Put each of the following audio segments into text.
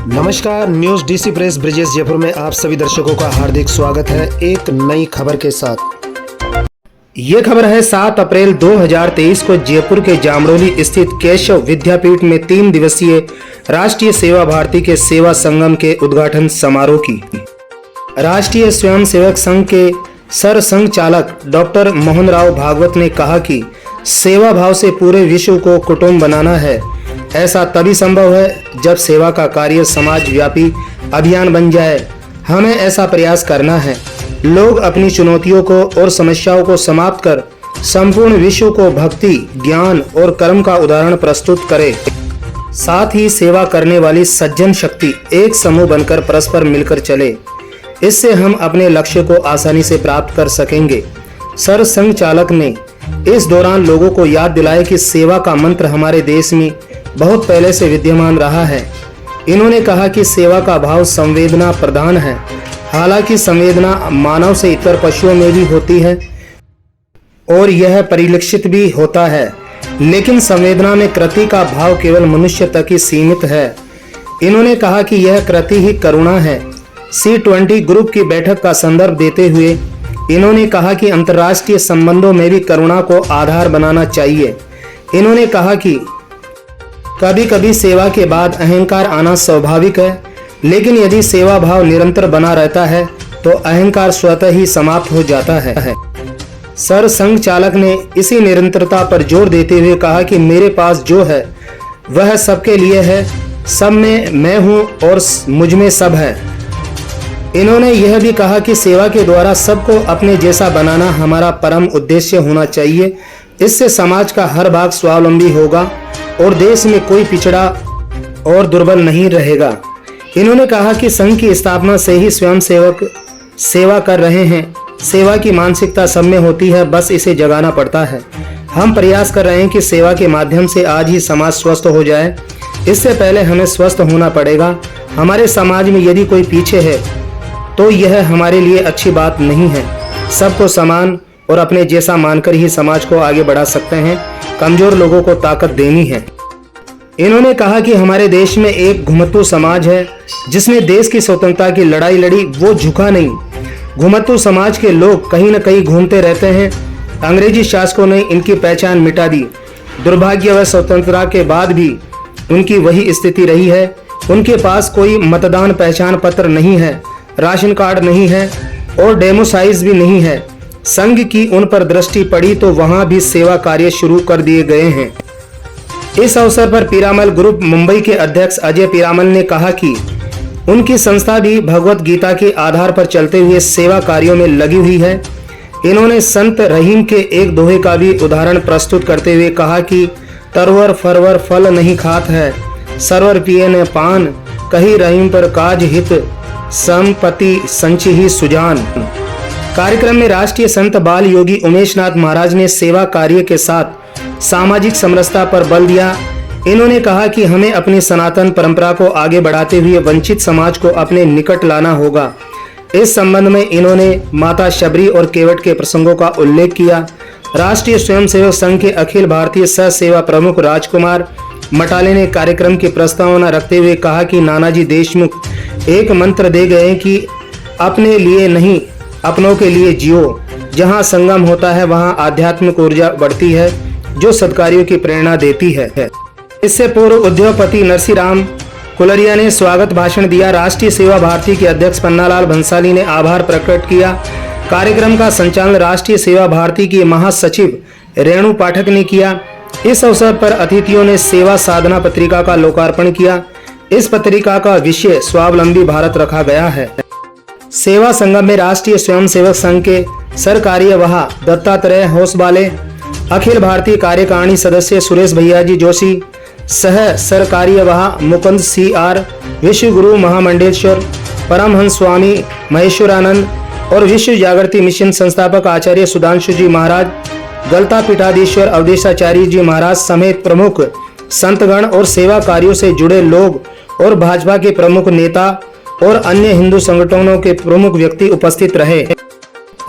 नमस्कार, news DC press Brijesh Jaipur में आप सभी दर्शकों का हार्दिक स्वागत है एक नई खबर के साथ। ये खबर है 7 अप्रैल 2023 को जयपुर के जामरोली स्थित केशव विद्यापीठ में 3 दिवसीय राष्ट्रीय सेवा भारती के सेवा संगम के उद्घाटन समारोह की। राष्ट्रीय स्वयंसेवक संघ के सर संघ चालक डॉक्टर मोहन राव भागवत ने कहा कि सेवा भाव से पूरे विश्व को कुटुंब बनाना है। ऐसा तभी संभव है जब सेवा का कार्य समाज व्यापी अभियान बन जाए। हमें ऐसा प्रयास करना है। लोग अपनी चुनौतियों को और समस्याओं को समाप्त कर संपूर्ण विश्व को भक्ति, ज्ञान और कर्म का उदाहरण प्रस्तुत करें। साथ ही सेवा करने वाली सज्जन शक्ति एक समूह बनकर परस्पर मिलकर चले। इससे हम अपने लक्ष्य को आसानी से प्राप्त कर सकेंगे। सर संघ चालक ने इस दौरान लोगों को याद दिलाया कि सेवा का मंत्र हमारे देश में बहुत पहले से विद्यमान रहा है। इन्होंने कहा कि सेवा का भाव संवेदना प्रधान है। हालांकि संवेदना मानव से इतर पशुओं में भी होती है और यह परिलक्षित भी होता है, लेकिन संवेदना में कृति का भाव केवल मनुष्य तक ही सीमित है। इन्होंने कहा कि यह कृति ही करुणा है। C20 ग्रुप की बैठक का संदर्भ देते हुए इन्होंने कहा कि अंतर्राष्ट्रीय संबंधों में भी करुणा को आधार बनाना चाहिए। इन्होंने कहा कि कभी कभी सेवा के बाद अहंकार आना स्वाभाविक है, लेकिन यदि सेवा भाव निरंतर बना रहता है तो अहंकार स्वतः ही समाप्त हो जाता है। सर संघ चालक ने इसी निरंतरता पर जोर देते हुए कहा कि मेरे पास जो है वह सबके लिए है, सब में मैं हूँ और मुझ में सब है। इन्होंने यह भी कहा कि सेवा के द्वारा सबको अपने जैसा बनाना हमारा परम उद्देश्य होना चाहिए। इससे समाज का हर भाग स्वावलंबी होगा और देश में कोई पिछड़ा और दुर्बल नहीं रहेगा। इन्होंने कहा कि संघ की स्थापना से ही स्वयंसेवक सेवा कर रहे हैं। सेवा की मानसिकता सब में होती है, बस इसे जगाना पड़ता है। हम प्रयास कर रहे हैं कि सेवा के माध्यम से आज ही समाज स्वस्थ हो जाए। इससे पहले हमें स्वस्थ होना पड़ेगा। हमारे समाज में यदि कोई पीछे है तो यह हमारे लिए अच्छी बात नहीं है। सबको समान और अपने जैसा मानकर ही समाज को आगे बढ़ा सकते हैं। कमजोर लोगों को ताकत देनी है। इन्होंने कहा कि हमारे देश में एक घुमतू समाज है जिसने देश की स्वतंत्रता की लड़ाई लड़ी, वो झुका नहीं। घुमतू समाज के लोग कहीं न कहीं घूमते रहते हैं। अंग्रेजी शासकों ने इनकी पहचान मिटा दी। दुर्भाग्यवश स्वतंत्रता के बाद भी उनकी वही स्थिति रही है। उनके पास कोई मतदान पहचान पत्र नहीं है, राशन कार्ड नहीं है और डेमोसाइज भी नहीं है। संघ की उन पर दृष्टि पड़ी तो वहां भी सेवा कार्य शुरू कर दिए गए हैं। इस अवसर पर पीरामल ग्रुप मुंबई के अध्यक्ष अजय पीरामल ने कहा कि उनकी संस्था भी भगवत गीता के आधार पर चलते हुए सेवा कार्यों में लगी हुई है। इन्होंने संत रहीम के एक दोहे का भी उदाहरण प्रस्तुत करते हुए कहा कि तरवर फरवर फल नहीं खात है, सरवर पिए न पान, कही रहीम पर काज हित, संपत्ति संचि ही सुजान। कार्यक्रम में राष्ट्रीय संत बाल योगी उमेश नाथ महाराज ने सेवा कार्य के साथ सामाजिक समरसता पर बल दिया। इन्होंने कहा कि हमें अपनी सनातन परंपरा को आगे बढ़ाते हुए वंचित समाज को अपने निकट लाना होगा। इस संबंध में इन्होंने माता शबरी और केवट के प्रसंगों का उल्लेख किया। राष्ट्रीय स्वयंसेवक संघ के अखिल भारतीय सह सेवा प्रमुख राजकुमार मटाले ने कार्यक्रम की प्रस्तावना रखते हुए कहा कि नानाजी देशमुख एक मंत्र दे गए कि अपने लिए नहीं अपनों के लिए जियो। जहां संगम होता है वहां आध्यात्मिक ऊर्जा बढ़ती है जो सत्कार्यों की प्रेरणा देती है। इससे पूर्व उद्योगपति नरसिंहराम कुलरिया ने स्वागत भाषण दिया। राष्ट्रीय सेवा भारती के अध्यक्ष पन्नालाल भंसाली ने आभार प्रकट किया। कार्यक्रम का संचालन राष्ट्रीय सेवा भारती की महासचिव रेणु पाठक ने किया। इस अवसर पर अतिथियों ने सेवा साधना पत्रिका का लोकार्पण किया। इस पत्रिका का विषय स्वावलंबी भारत रखा गया है। सेवा संगम में राष्ट्रीय स्वयंसेवक संघ के सरकार्यवाह दत्तात्रेय होसबाले, अखिल भारतीय कार्यकारिणी सदस्य सुरेश भैयाजी जोशी, सह सरकार्यवाह मुकुंद CR, विश्व गुरु महामंडेश्वर परमहंस स्वामी महेश्वरानंद और विश्व जागृति मिशन संस्थापक आचार्य सुधांशु जी महाराज, गलता पीठाधीश्वर अवधेशाचार्य जी महाराज समेत प्रमुख संतगण और सेवा कार्यों से जुड़े लोग और भाजपा के प्रमुख नेता और अन्य हिंदू संगठनों के प्रमुख व्यक्ति उपस्थित रहे।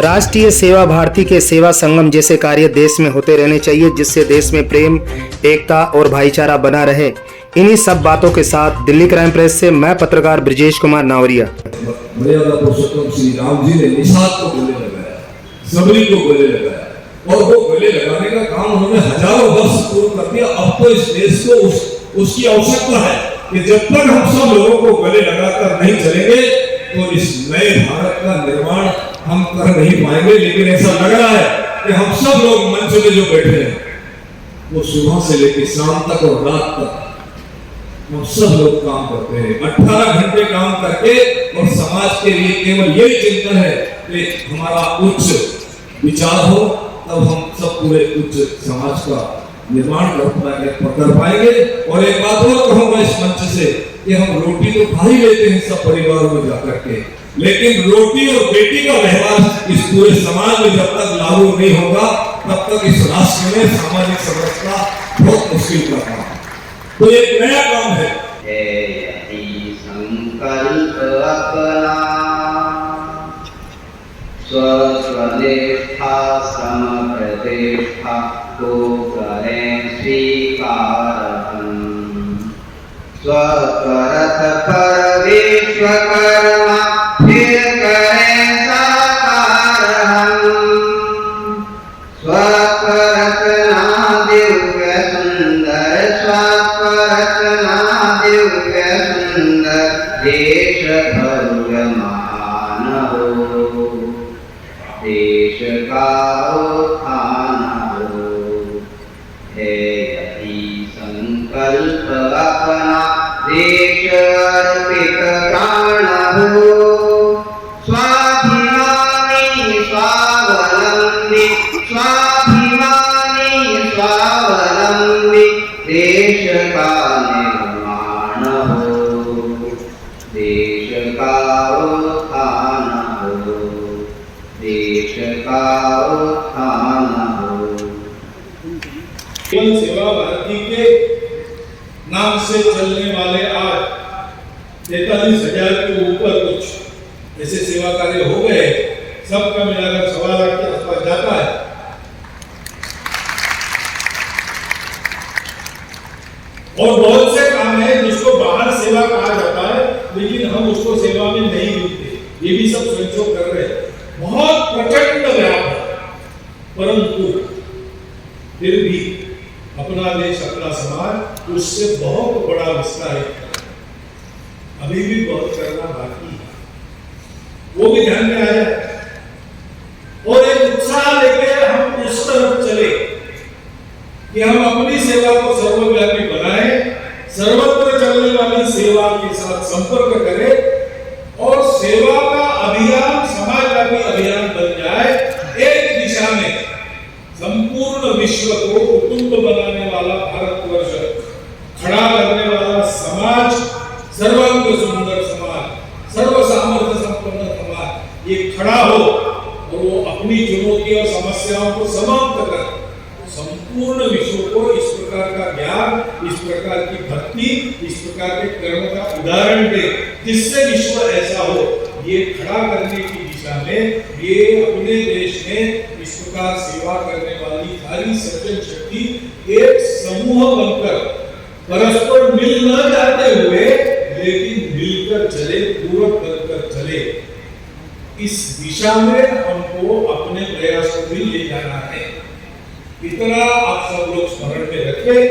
राष्ट्रीय सेवा भारती के सेवा संगम जैसे कार्य देश में होते रहने चाहिए, जिससे देश में प्रेम, एकता और भाईचारा बना रहे। इन्हीं सब बातों के साथ दिल्ली क्राइम प्रेस से मैं पत्रकार ब्रिजेश कुमार नावरिया। मर्यादा पुरुषोत्तम श्री राम जी ने निषाद को गले लगाया, सबरी को गले लगाया, और वो गले लगाने का काम उन्होंने हजारों वर्ष पूर्व कर दिया। अब तो इस देश को उसकी आवश्यकता है कि जब तक हम सब लोगों को गले लगाकर नहीं चलेंगे तो इस नए भारत का निर्माण हम कर नहीं पाएंगे। लेकिन ऐसा लग रहा है कि हम सब लोग मंच में जो बैठे हैं वो सुबह से लेकर शाम तक और रात तक हम सब लोग काम करते हैं, 18 घंटे काम करके, और समाज के लिए केवल यही चिंतन है कि हमारा उच्च विचार हो, तब हम सब पूरे उच्च समाज का निर्माण कर पाएंगे। और एक बात और कहूंगा इस मंच से कि हम रोटी तो खा ही लेते हैं सब परिवारों में जाकर के, लेकिन रोटी और बेटी का व्यवहार इस पूरे समाज में जब तक लागू नहीं होगा तब तक इस राष्ट्र में सामाजिक समरसता बहुत मुश्किल का काम है। तो एक नया काम है। संकल्प अपना स्वनिष्ठा समप्रतिष्ठा को करें स्वीकार हम। स्वरथ पर विश्वकर्मा फिर करें साकार हम। स्वरचना दिव्य सुंदर, स्वरचना दिव्य सुंदर, देश भव्य महान हो, देश का उत्थान हो। है यही संकल्प अपना देश अर्पित प्राण हो। स्वाभिमानी स्वावलंबी, स्वाभिमानी स्वावलंबी, देश का निर्माण हो, देश का उत्थान हो, देश का उत्थान हो। केवल सेवा भारती के नाम से चलने वाले आज 43,000 के ऊपर कुछ ऐसे सेवा कार्य हो गए, सबका मिलाकर 1.25 लाख के आसपास जाता है। और बहुत से काम है जिसको बाहर सेवा कहा जाता है, लेकिन हम उसको सेवा में नहीं मिलते, ये भी सब संयोग कर रहे हैं। बहुत प्रचंड व्याप है, परंतु फिर भी अपना देश अपना समाज उससे बहुत बड़ा विस्तार है, अभी भी बहुत करना बाकी है, वो भी ध्यान में आ जाए। और एक उत्साह लेके हम उस तरफ चले कि हम अपनी सेवा को सर्वव्यापी बनाएं, सर्वत्र चलने वाली सेवा के साथ संपर्क करें और सेवा का अभियान समाजव्यापी अभियान बन जाए। एक दिशा में संपूर्ण विश्व को कुटुंब बनाने वाला भारतवर्ष, खड़ा करने वाला समाज, सर्वांग सुंदर समाज, सर्व सामर्थ्य संपन्न समाज, ये खड़ा हो और वो अपनी चुनौती और समस्याओं को समाप्त कर संपूर्ण विश्व को इस प्रकार का ज्ञान, इस प्रकार की भक्ति, इस प्रकार के कर्म का उदाहरण दे जिससे विश्व ऐसा हो। ये खड़ा करने की दिशा में ये अपने देश में इस प्रकार सेवा करने वाली सारी सज्जन शक्ति एक समूह बनकर परस्पर मिल न जाते हुए लेकिन मिलकर चले, पूरक बनकर चले, इस दिशा में हमको अपने प्रयासों भी ले जाना है। इतना आप सब लोग स्मरण में रखें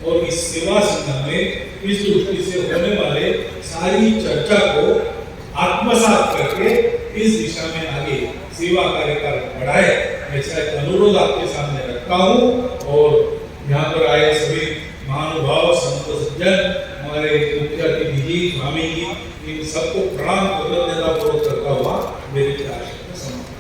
और इस सेवा संगम में इस दृष्टि से होने वाले सारी चर्चा को आत्मसात करके इस दिशा में आगे सेवा कार्य बढ़ाए, ऐसा एक अनुरोध आपके सामने रखता हूँ। और यहाँ पर आए सभी महानुभाव, संत सज्जन, हमारे मुख्य अतिथि जी, स्वामी जी, इन सबको प्रणाम कृतज्ञता पूर्वक करता हुआ मेरी आशा समाप्त।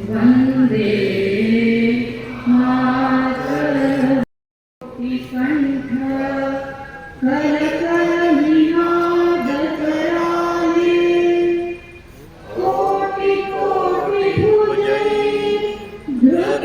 वंदे मातरम। मेरा